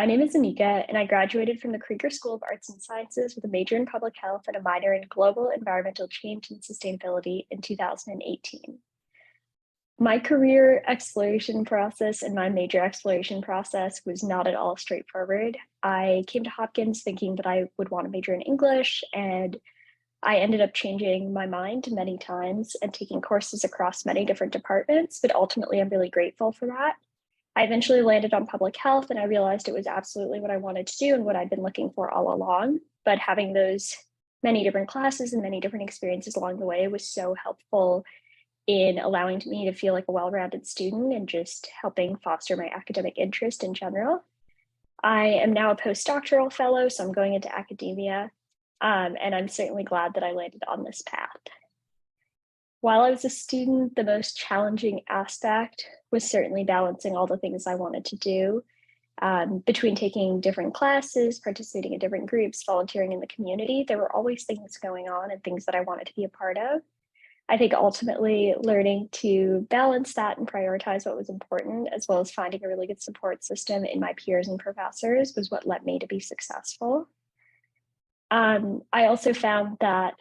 My name is Aneeka, and I graduated from the Krieger School of Arts and Sciences with a major in public health and a minor in global environmental change and sustainability in 2018. My career exploration process and my major exploration process was not at all straightforward. I came to Hopkins thinking that I would want to major in English, and I ended up changing my mind many times and taking courses across many different departments, but ultimately I'm really grateful for that. I eventually landed on public health and I realized it was absolutely what I wanted to do and what I'd been looking for all along. But having those many different classes and many different experiences along the way was so helpful in allowing me to feel like a well-rounded student and just helping foster my academic interest in general. I am now a postdoctoral fellow, so I'm going into academia, and I'm certainly glad that I landed on this path. While I was a student, the most challenging aspect was certainly balancing all the things I wanted to do between taking different classes, participating in different groups, volunteering in the community. There were always things going on and things that I wanted to be a part of. I think ultimately learning to balance that and prioritize what was important, as well as finding a really good support system in my peers and professors, was what led me to be successful. I also found that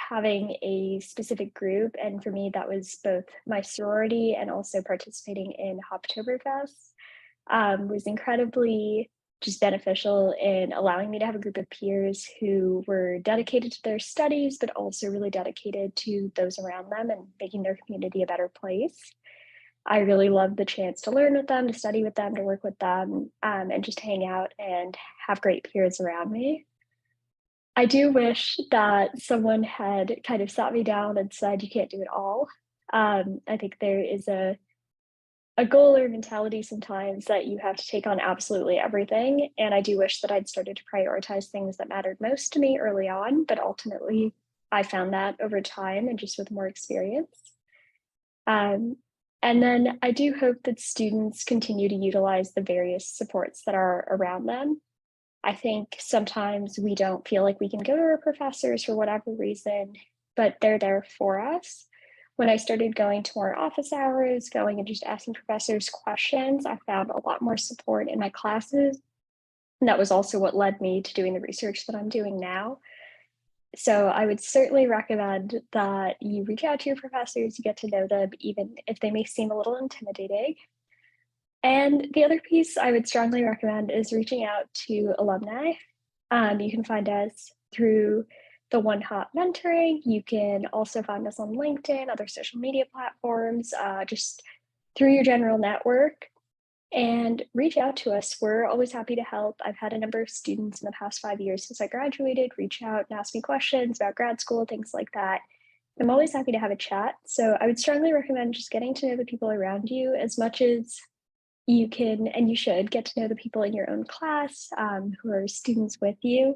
having a specific group, and for me, that was both my sorority and also participating in Hoptoberfest, was incredibly just beneficial in allowing me to have a group of peers who were dedicated to their studies, but also really dedicated to those around them and making their community a better place. I really loved the chance to learn with them, to study with them, to work with them, and just hang out and have great peers around me. I do wish that someone had kind of sat me down and said, you can't do it all. I think there is a goal or mentality sometimes that you have to take on absolutely everything. And I do wish that I'd started to prioritize things that mattered most to me early on, but ultimately I found that over time and just with more experience. Um, and then I do hope that students continue to utilize the various supports that are around them. I think sometimes we don't feel like we can go to our professors for whatever reason, but they're there for us. When I started going to more office hours, going and just asking professors questions, I found a lot more support in my classes. And that was also what led me to doing the research that I'm doing now. So I would certainly recommend that you reach out to your professors, you get to know them, even if they may seem a little intimidating. And the other piece I would strongly recommend is reaching out to alumni. You can find us through the OneHop Mentoring. You can also find us on LinkedIn, other social media platforms, just through your general network, and reach out to us. We're always happy to help. I've had a number of students in the past 5 years since I graduated reach out and ask me questions about grad school, things like that. I'm always happy to have a chat. So I would strongly recommend just getting to know the people around you as much as you can, and you should get to know the people in your own class who are students with you.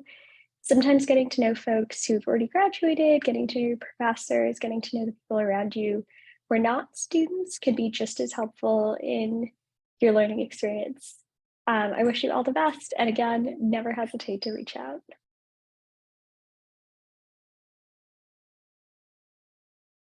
Sometimes getting to know folks who've already graduated, getting to know your professors, getting to know the people around you who are not students can be just as helpful in your learning experience. I wish you all the best. And again, never hesitate to reach out.